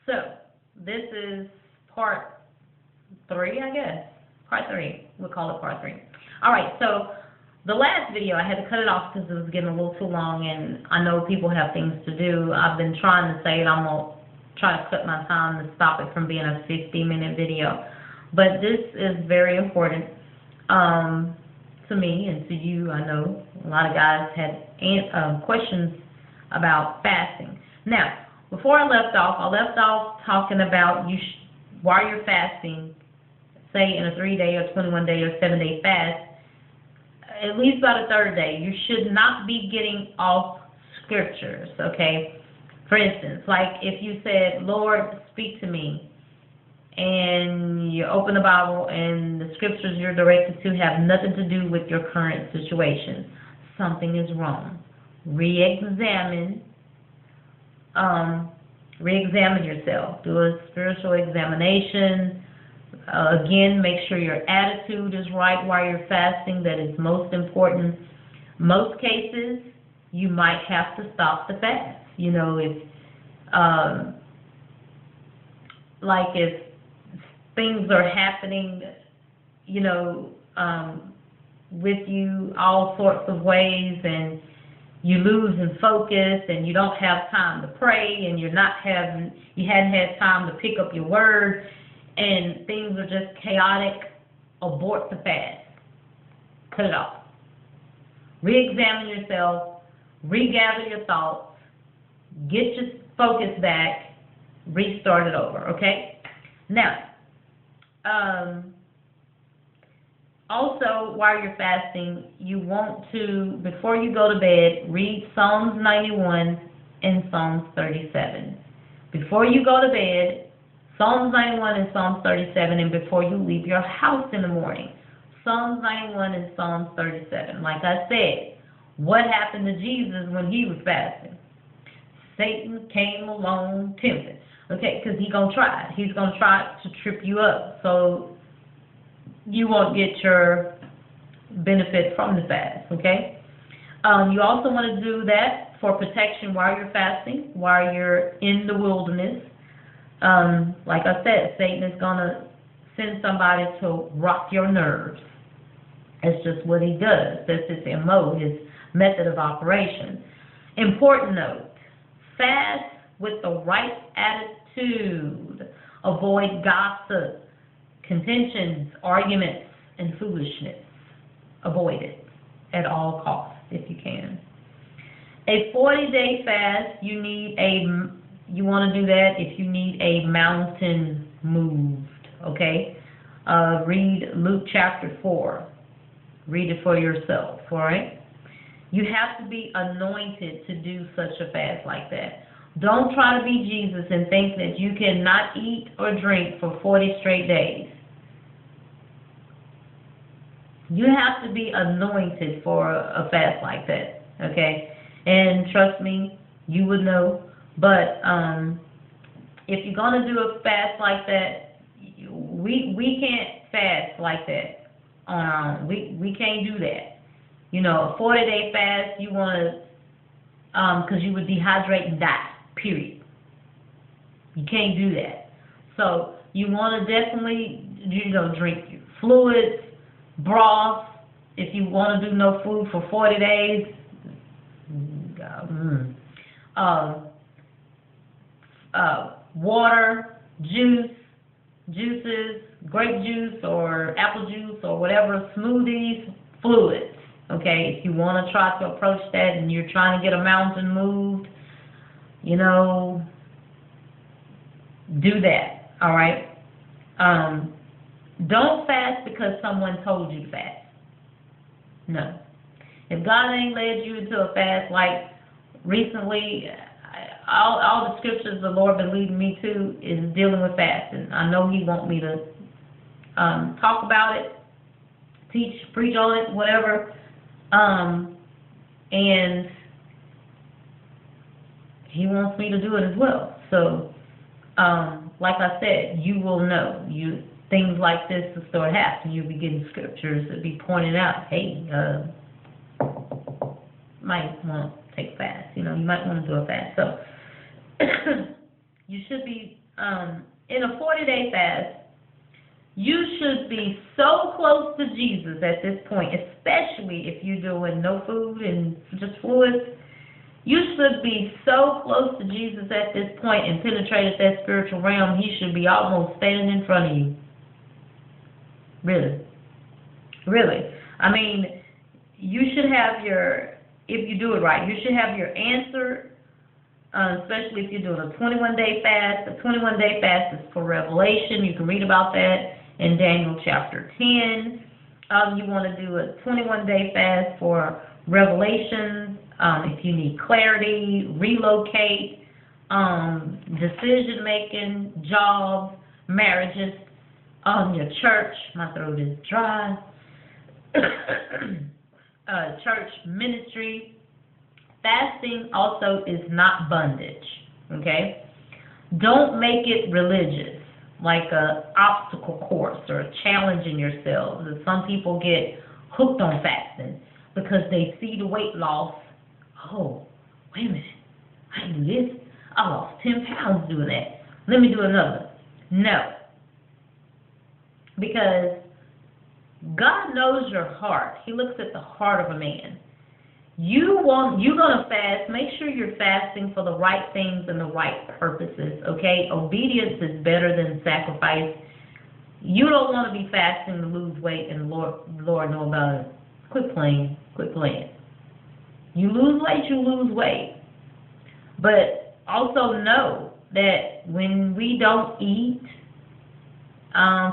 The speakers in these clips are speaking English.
So, this is part 3, I guess. Part 3. We'll call it part 3. Alright, so the last video, I had to cut it off because it was getting a little too long, and I know people have things to do. I've been trying to say it. I'm going to try to cut my time to stop it from being a 50-minute video. But this is very important to me and to you. I know a lot of guys had questions about fasting. Now, before I left off talking about while you're fasting, say in a 3-day or 21-day or 7-day fast, at least by the 3rd day, you should not be getting off scriptures, okay? For instance, like if you said, Lord, speak to me, and you open the Bible and the scriptures you're directed to have nothing to do with your current situation, something is wrong. Re-examine yourself. Do a spiritual examination. Again, make sure your attitude is right while you're fasting. That is most important. Most cases, you might have to stop the fast. You know, if things are happening, you know, with you all sorts of ways, and you lose in focus, and you don't have time to pray, and you hadn't had time to pick up your word, and things are just chaotic, abort the fast. Cut it off. Re-examine yourself, regather your thoughts, get your focus back, restart it over, okay? Now, also, while you're fasting, you want to, before you go to bed, read Psalms 91 and Psalms 37. Before you go to bed, Psalms 91 and Psalms 37, and before you leave your house in the morning, Psalms 91 and Psalms 37. Like I said, what happened to Jesus when he was fasting? Satan came along tempted. Okay, because he's going to try. He's going to try to trip you up, so you won't get your benefit from the fast, okay? You also want to do that for protection while you're fasting, while you're in the wilderness. Like I said, Satan is going to send somebody to rock your nerves. That's just what he does. That's his MO, his method of operation. Important note, fast with the right attitude. Avoid gossip, contentions, arguments, and foolishness. Avoid it at all costs if you can. A 40-day fast, you want to do that if you need a mountain moved, okay? Read Luke chapter 4. Read it for yourself, all right? You have to be anointed to do such a fast like that. Don't try to be Jesus and think that you cannot eat or drink for 40 straight days. You have to be anointed for a fast like that, okay? And trust me, you would know. But if you're going to do a fast like that, we can't fast like that on our own. We can't do that. You know, a 40-day fast, you want to, because you would dehydrate and die, period. You can't do that. So you want to definitely, drink fluids, broth. If you want to do no food for 40 days, water, juices, grape juice or apple juice or whatever, smoothies, fluids. Okay, if you want to try to approach that and you're trying to get a mountain moved, do that, all right? Don't fast because someone told you to fast. No. If God ain't led you into a fast, like recently, all the scriptures the Lord been leading me to is dealing with fasting. I know He wants me to talk about it, teach, preach on it, whatever. And He wants me to do it as well. So, like I said, you will know. Things like this will start happening. You'll be getting scriptures that be pointed out. Hey, might want to take a fast. You might want to do a fast. So, you should be in a 40-day fast, you should be so close to Jesus at this point, especially if you're doing no food and just fluids. You should be so close to Jesus at this point and penetrated that spiritual realm, he should be almost standing in front of you. Really. Really. I mean, you should have your, if you do it right, you should have your answer, especially if you're doing a 21-day fast. The 21-day fast is for revelation. You can read about that in Daniel chapter 10. You want to do a 21-day fast for revelations. If you need clarity, relocate, decision-making, jobs, marriages, your church, my throat is dry, church ministry. Fasting also is not bondage, okay? Don't make it religious, like a obstacle course or challenging yourselves. And some people get hooked on fasting because they see the weight loss. Oh, wait a minute, I can do this. I lost 10 pounds doing that. Let me do another. No. Because God knows your heart. He looks at the heart of a man. You're gonna fast. Make sure you're fasting for the right things and the right purposes. Okay, obedience is better than sacrifice. You don't want to be fasting to lose weight and the Lord know about it. Quit playing. Quit playing. You lose weight, you lose weight. But also know that when we don't eat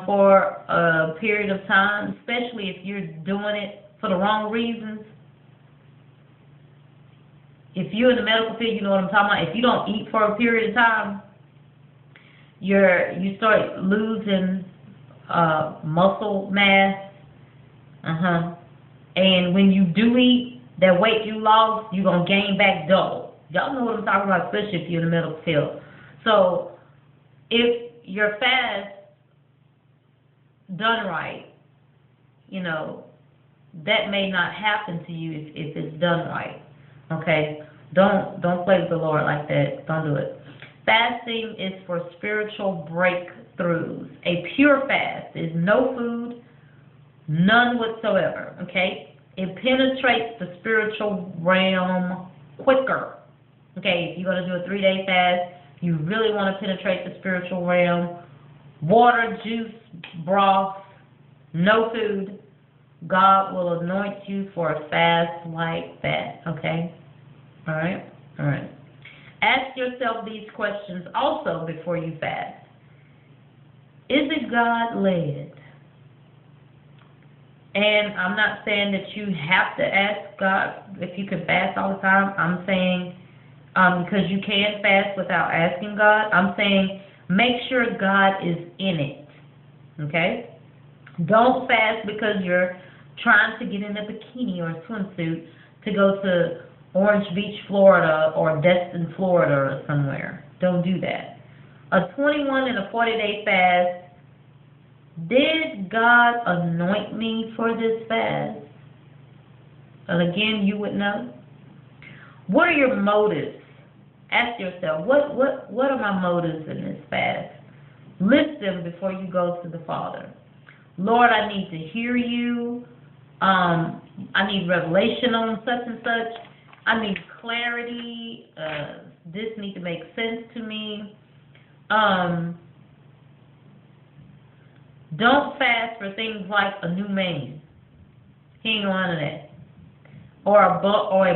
for a period of time, especially if you're doing it for the wrong reasons. If you're in the medical field, you know what I'm talking about. If you don't eat for a period of time, you start losing muscle mass. And when you do eat, that weight you lost, you're going to gain back double. Y'all know what I'm talking about, especially if you're in the medical field. So if your fast done right, you know, that may not happen to you if it's done right. Okay? Don't play with the Lord like that. Don't do it. Fasting is for spiritual breakthroughs. A pure fast is no food, none whatsoever. Okay? It penetrates the spiritual realm quicker. Okay? If you're going to do a 3-day fast, you really want to penetrate the spiritual realm. Water, juice, broth, no food. God will anoint you for a fast like that. Okay? All right? All right. Ask yourself these questions also before you fast. Is it God-led? And I'm not saying that you have to ask God if you can fast all the time. I'm saying because you can fast without asking God. I'm saying make sure God is in it. Okay? Don't fast because you're trying to get in a bikini or a swimsuit to go to Orange Beach, Florida, or Destin, Florida, or somewhere. Don't do that. A 21 and a 40-day fast. Did God anoint me for this fast? And again, you would know. What are your motives? Ask yourself, what are my motives in this fast? List them before you go to the Father. Lord, I need to hear you. I need revelation on such and such. I need clarity. This needs to make sense to me. Don't fast for things like a new man. He ain't on to that. Or a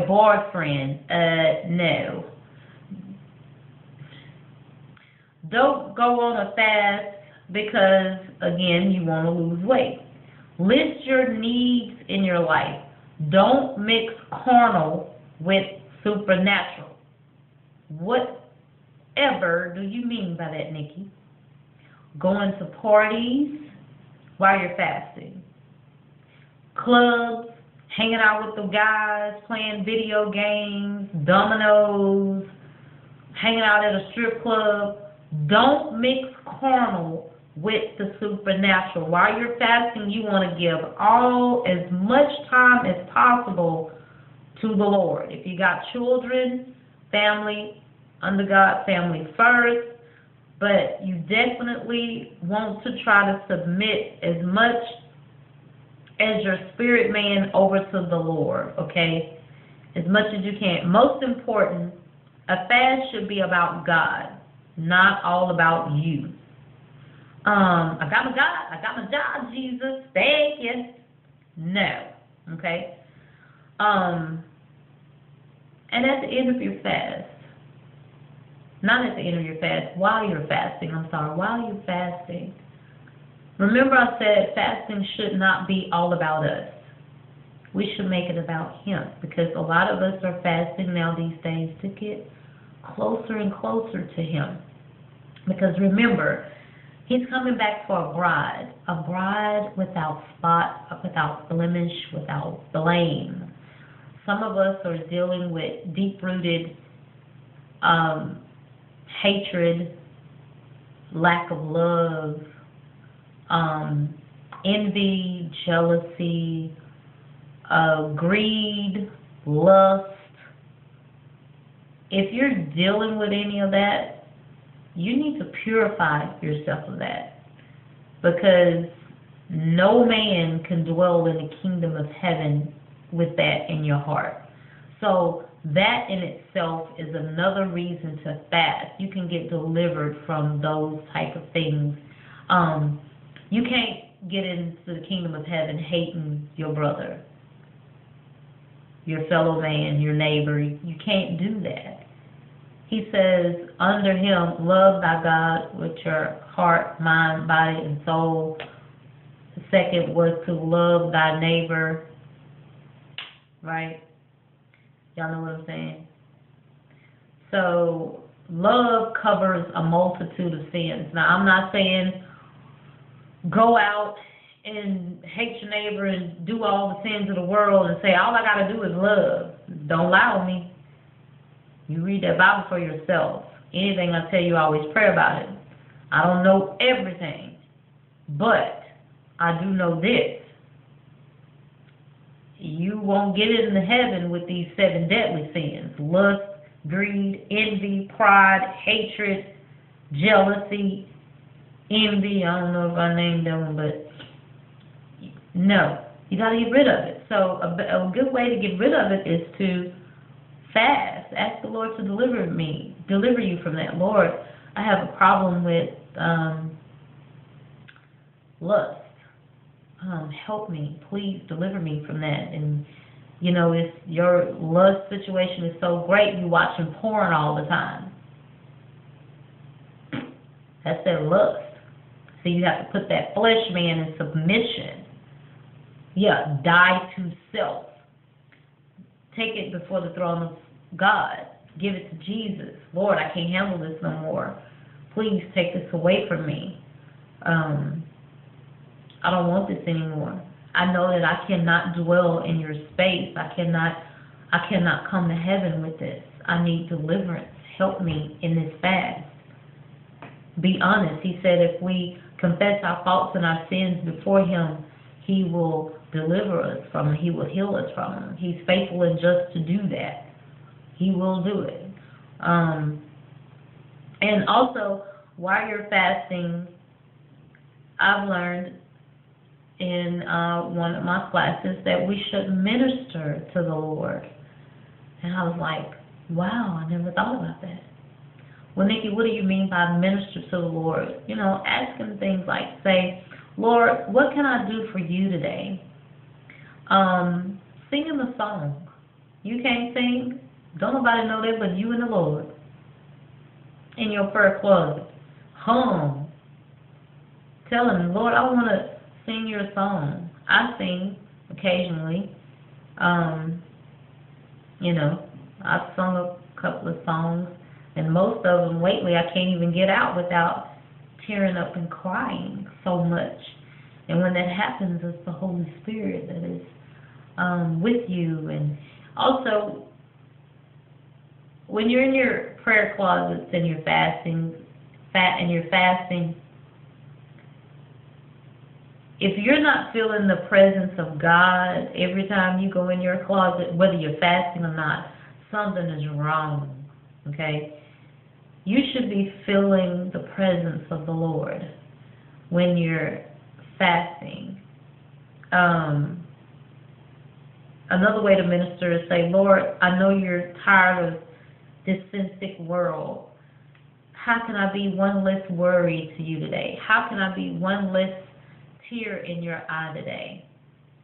boyfriend. No. Don't go on a fast because, again, you want to lose weight. List your needs in your life. Don't mix carnal with supernatural. Whatever do you mean by that, Nikki? Going to parties while you're fasting. Clubs, hanging out with the guys, playing video games, dominoes, hanging out at a strip club. Don't mix carnal with the supernatural. While you're fasting, you want to give as much time as possible to the Lord. If you got children, family, under God, family first. But you definitely want to try to submit as much as your spirit man over to the Lord, okay? As much as you can. Most important, a fast should be about God, not all about you. I got my God, I got my job, Jesus, thank you. No, okay? And at the end of your fast, not at the end of your fast, while you're fasting, while you're fasting, remember I said fasting should not be all about us. We should make it about Him, because a lot of us are fasting now these days to get closer and closer to Him. Because remember, He's coming back for a bride without spot, without blemish, without blame. Some of us are dealing with deep-rooted hatred, lack of love, envy, jealousy, greed, lust. If you're dealing with any of that, you need to purify yourself of that, because no man can dwell in the kingdom of heaven with that in your heart. So that in itself is another reason to fast. You can get delivered from those type of things. You can't get into the kingdom of heaven hating your brother, your fellow man, your neighbor. You can't do that. He says, under Him, love thy God with your heart, mind, body, and soul. The second was to love thy neighbor. Right? Y'all know what I'm saying? So, love covers a multitude of sins. Now, I'm not saying go out and hate your neighbor and do all the sins of the world and say, all I got to do is love. Don't lie on me. You read that Bible for yourself. Anything I tell you, I always pray about it. I don't know everything, but I do know this. You won't get into heaven with these 7 deadly sins: lust, greed, envy, pride, hatred, jealousy, envy. I don't know if I named them, but no, you got to get rid of it. So a good way to get rid of it is to fast. Ask the Lord to deliver you from that. Lord, I have a problem with lust. Help me, please deliver me from that. And you know, if your lust situation is so great, you watching porn all the time. That's that lust. So you have to put that flesh man in submission. Yeah, die to self. Take it before the throne of God. Give it to Jesus. Lord, I can't handle this no more. Please take this away from me. I don't want this anymore. I know that I cannot dwell in your space. I cannot come to heaven with this. I need deliverance. Help me in this fast. Be honest. He said if we confess our faults and our sins before Him, He will deliver us from them. He will heal us from them. He's faithful and just to do that. He will do it. And also, while you're fasting, I've learned in one of my classes that we should minister to the Lord. And I was like, wow, I never thought about that. Well, Nikki, what do you mean by minister to the Lord? You know, ask Him things like, say, Lord, what can I do for you today? Sing Him a song. You can't sing? Don't nobody know that but you and the Lord. In your prayer closet. Hum. Tell Him, Lord, I want to sing your song. I sing occasionally. You know, I've sung a couple of songs, and most of them lately I can't even get out without tearing up and crying so much. And when that happens, it's the Holy Spirit that is with you. And also, when you're in your prayer closets and you're fasting, if you're not feeling the presence of God every time you go in your closet, whether you're fasting or not, something is wrong, okay? You should be feeling the presence of the Lord when you're fasting. Another way to minister is say, Lord, I know you're tired of this sin sick world. How can I be one less worry to you today? How can I be one less tear in your eye today?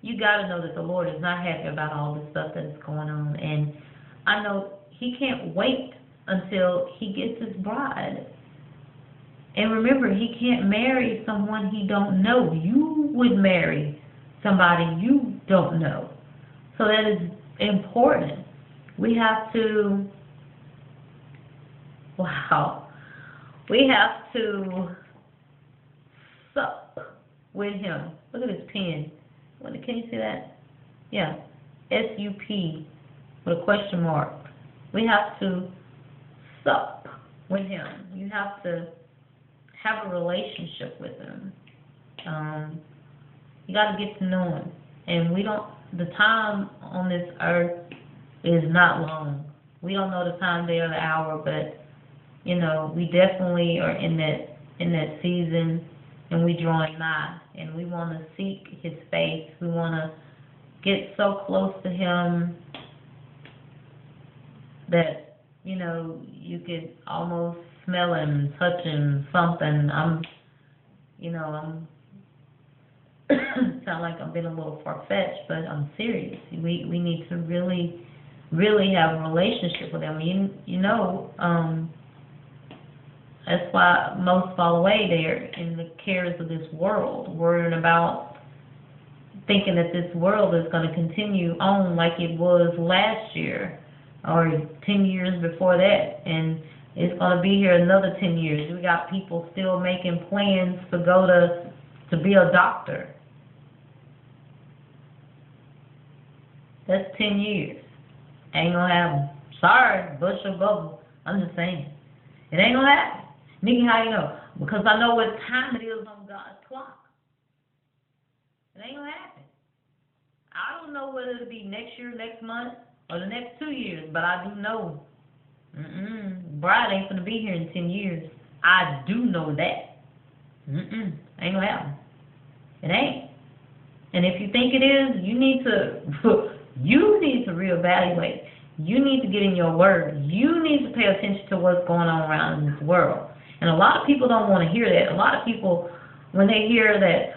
You got to know that the Lord is not happy about all the stuff that is going on. And I know he can't wait until he gets his bride. And remember, he can't marry someone he don't know. You would marry somebody you don't know. So that is important. We have to, we have to sup with him. Look at his pen. Can you see that? Yeah, S-U-P with a question mark. We have to sup with him. You have to have a relationship with him. You got to get to know him. And the time on this earth is not long. We don't know the time, day, or the hour, but, we definitely are in that season, and we drawing nigh, and we want to seek his face. We want to get so close to him that, you could almost smell him, touch him, something. I'm sound like I'm being a little far-fetched, but I'm serious. We need to really, really have a relationship with him. That's why most fall away there in the cares of this world, worrying about thinking that this world is going to continue on like it was last year or 10 years before that, and it's going to be here another 10 years. We got people still making plans to go to be a doctor. That's 10 years. Ain't gonna happen. Sorry, Bush or Bubble. I'm just saying. It ain't gonna happen. Nikki, how you know? Because I know what time it is on God's clock. It ain't gonna happen. I don't know whether it'll be next year, next month, or the next 2 years, but I do know. Bride ain't gonna be here in 10 years. I do know that. Ain't gonna happen. It ain't. And if you think it is, you need to reevaluate. You need to get in your word. You need to pay attention to what's going on around in this world. And a lot of people don't want to hear that. A lot of people, when they hear that,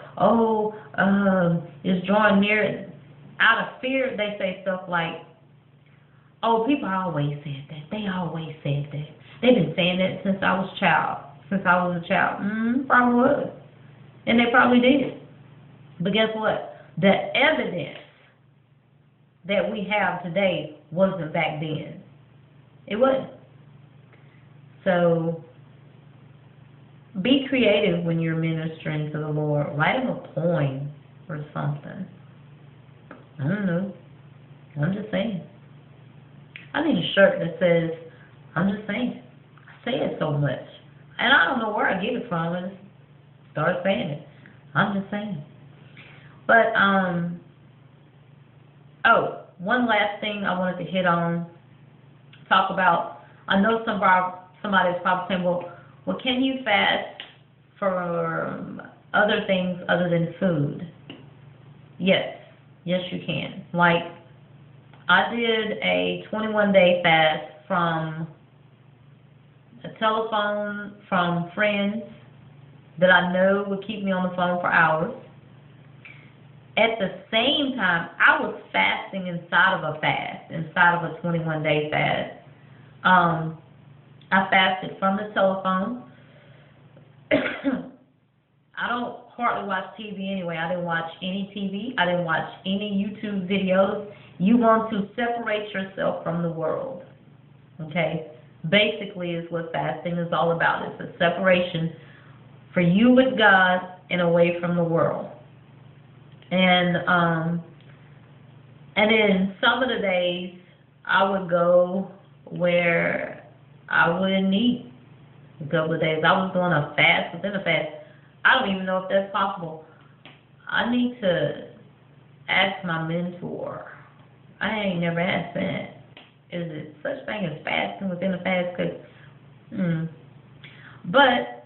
it's drawing near, out of fear, they say stuff like, oh, people always said that. They always said that. They've been saying that since I was a child. Probably was. And they probably did. But guess what? The evidence that we have today wasn't back then. It wasn't. So be creative when you're ministering to the Lord. Write him a poem or something. I don't know. I'm just saying. I need a shirt that says, I'm just saying. I say it so much. And I don't know where I get it from. I just start saying it. I'm just saying. But, one last thing I wanted to hit on, talk about. I know somebody's probably saying, well, can you fast for other things other than food? Yes, you can. Like, I did a 21-day fast from a telephone from friends that I know would keep me on the phone for hours. At the same time, I was fasting inside of a fast, inside of a 21-day fast. I fasted from the telephone. I don't hardly watch TV anyway. I didn't watch any TV. I didn't watch any YouTube videos. You want to separate yourself from the world. Okay? Basically is what fasting is all about. It's a separation for you with God and away from the world. And then some of the days I would go where I wouldn't eat. A couple of days I was doing a fast within a fast. I don't even know if that's possible. I need to ask my mentor. I ain't never asked that. Is it such thing as fasting within a fast? Because But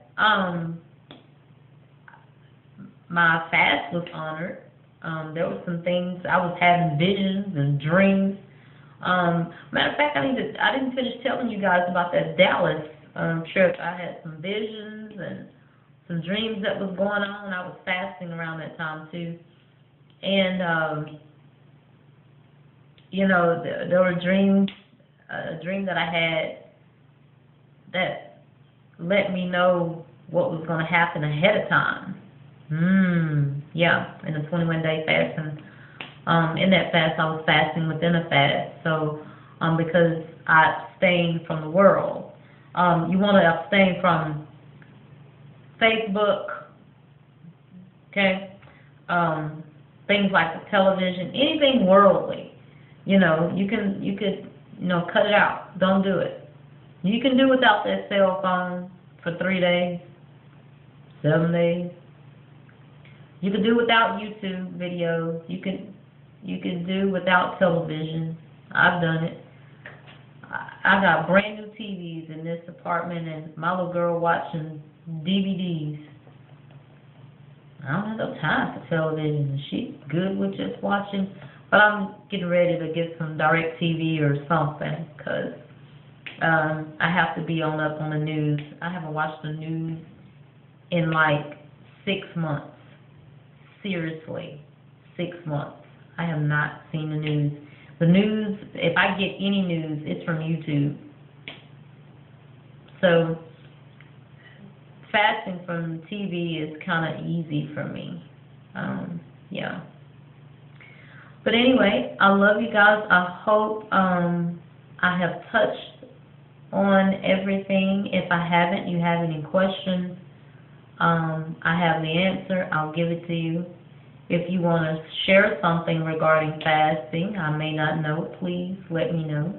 my fast was honored. There were some things, I was having visions and dreams. Matter of fact, I didn't finish telling you guys about that Dallas trip. I had some visions and some dreams that was going on. I was fasting around that time too. And you know, there were dreams, a dream that I had that let me know what was going to happen ahead of time. Yeah, in a 21-day fast. And in that fast, I was fasting within a fast. So, because I abstained from the world. You want to abstain from Facebook, okay? Things like the television, anything worldly. You know, you could, cut it out. Don't do it. You can do without that cell phone for 3 days, 7 days. You can do without YouTube videos. You can do without television. I've done it. I got brand new TVs in this apartment, and my little girl watching DVDs. I don't have no time for television. She's good with just watching. But I'm getting ready to get some DirecTV or something, because I have to be up on the news. I haven't watched the news in like 6 months. Seriously, 6 months. I have not seen the news. The news, if I get any news, it's from YouTube. So, fasting from TV is kind of easy for me. Yeah. But anyway, I love you guys. I hope I have touched on everything. If I haven't, you have any questions, I have the answer. I'll give it to you. If you want to share something regarding fasting, I may not know, please let me know.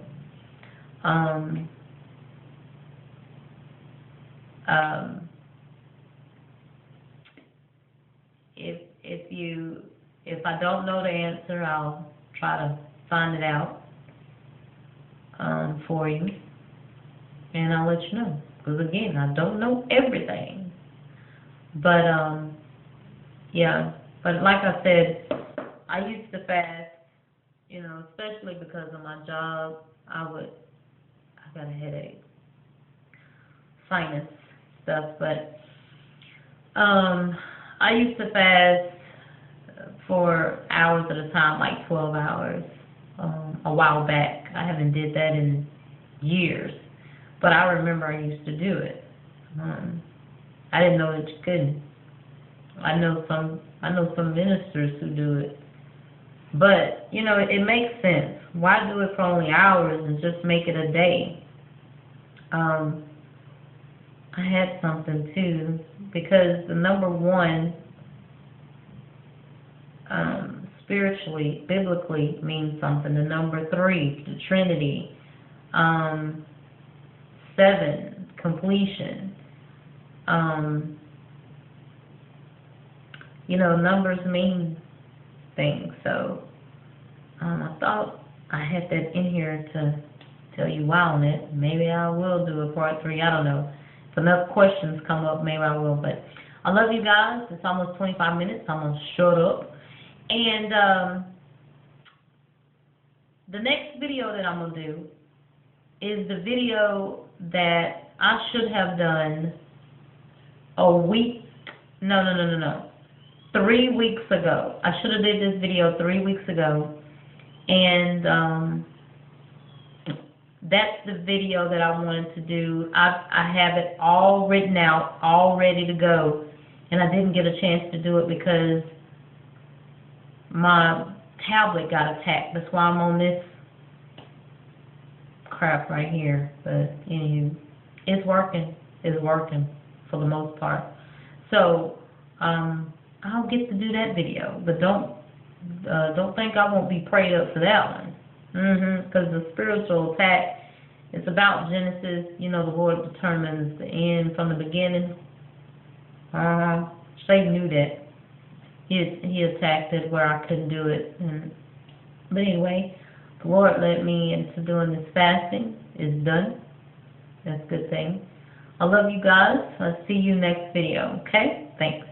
If I don't know the answer, I'll try to find it out for you, and I'll let you know. Because again, I don't know everything, but yeah. But like I said, I used to fast, especially because of my job. I got a headache, sinus stuff, but I used to fast for hours at a time, like 12 hours, a while back. I haven't did that in years, but I remember I used to do it. I didn't know that you couldn't. I know some ministers who do it, but it makes sense. Why do it for only hours and just make it a day? I had something too, because the number one, spiritually, biblically, means something. The number 3, the Trinity. 7, completion. Numbers mean things. So I thought I had that in here to tell you why on it. Maybe I will do a part 3. I don't know. If enough questions come up, maybe I will. But I love you guys. It's almost 25 minutes. I'm going to shut up. And the next video that I'm going to do is the video that I should have done a week. No. 3 weeks ago. I should have did this video 3 weeks ago. And that's the video that I wanted to do. I have it all written out, all ready to go. And I didn't get a chance to do it because my tablet got attacked. That's why I'm on this crap right here. But anyway, it's working. It's working for the most part. So I'll get to do that video. But don't think I won't be prayed up for that one. Because the spiritual attack, it's about Genesis. The Lord determines the end from the beginning. Satan knew that. He attacked it where I couldn't do it. But anyway, the Lord led me into doing this fasting. It's done. That's a good thing. I love you guys. I'll see you next video, okay? Thanks.